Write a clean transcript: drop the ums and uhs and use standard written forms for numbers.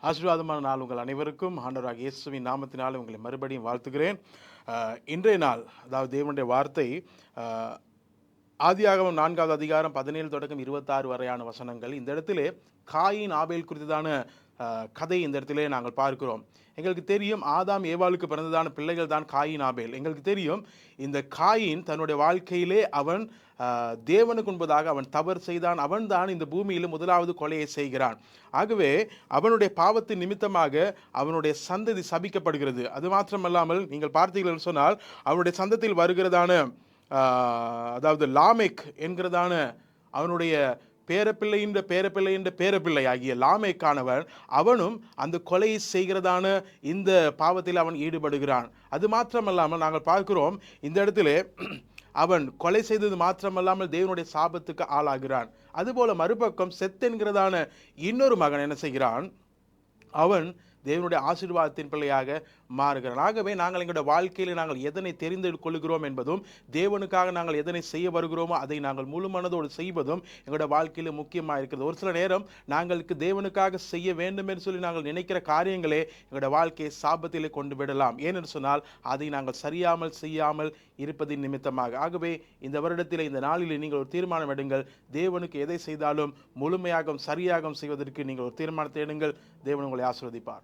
ஆசீர்வாதமான நாள் உங்கள் அனைவருக்கும் ஆண்டவராகிய இயேசுவின் நாமத்தினாலே உங்களை மறுபடியும் வாழ்த்துகிறேன். இன்றைய நாள், அதாவது தேவனுடைய வார்த்தை, ஆதியாகமம் 4வது அதிகாரம் 17 தொடக்கம் 26 வரையான வசனங்கள். இந்த இடத்திலே காயின் ஆபேல் குறித்ததான கதை இந்த இடத்திலே நாங்கள் பார்க்கிறோம். எங்களுக்கு தெரியும், ஆதாம் ஏவாளுக்கு பிறந்ததான பிள்ளைகள் தான் காயின் ஆபேல். எங்களுக்கு தெரியும், இந்த காயின் தன்னுடைய வாழ்க்கையிலே அவன் தேவனுக்கு முன்பதாக அவன் தவறு செய்தான். அவன் தான் இந்த பூமியில் முதலாவது கொலையை செய்கிறான். ஆகவே அவனுடைய பாவத்தின் நிமித்தமாக அவனுடைய சந்ததி சபிக்கப்படுகிறது. அது மாத்திரமல்லாமல் நீங்கள் பார்த்தீர்கள் சொன்னால், அவனுடைய சந்தத்தில் வருகிறதான அதாவது லாமெக் என்கிறதான அவனுடைய பேரப்பிள்ளை ஆகிய லாமேக்கானவன், அவனும் அந்த கொலையை செய்கிறதான இந்த பாவத்தில் அவன் ஈடுபடுகிறான். அது மாத்திரமல்லாமல் நாங்கள் பார்க்கிறோம், இந்த இடத்திலே அவன் கொலை செய்தது மாத்திரமல்லாமல் தேவனுடைய சாபத்துக்கு ஆளாகிறான். அதுபோல மறுபக்கம் செத் என்கிறதான இன்னொரு மகன் என்ன செய்கிறான்? அவன் தேவனுடைய ஆசீர்வாதத்தின் பிள்ளையாக மாறுகிறான். ஆகவே நாங்கள் எங்களுடைய வாழ்க்கையில் நாங்கள் எதனை தெரிந்து கொள்கிறோம் என்பதும், தேவனுக்காக நாங்கள் எதனை செய்ய வருகிறோமோ அதை நாங்கள் முழு மனதோடு செய்வதும் எங்களுடைய வாழ்க்கையில் முக்கியமாக இருக்கிறது. ஒரு சில நேரம் நாங்களுக்கு தேவனுக்காக செய்ய வேண்டும் என்று சொல்லி நாங்கள் நினைக்கிற காரியங்களே எங்களுடைய வாழ்க்கையை சாபத்திலே கொண்டு விடலாம். ஏனென்று சொன்னால், அதை நாங்கள் செய்யாமல் இருப்பதின் நிமித்தமாக. ஆகவே இந்த வருடத்தில், இந்த நாளில் நீங்கள் ஒரு தீர்மானம் எடுங்கள். தேவனுக்கு எதை செய்தாலும் முழுமையாக சரியாக செய்வதற்கு நீங்கள் ஒரு தீர்மானத்தை எடுங்கள். தேவன் உங்களை ஆசீர்வதிப்பார்.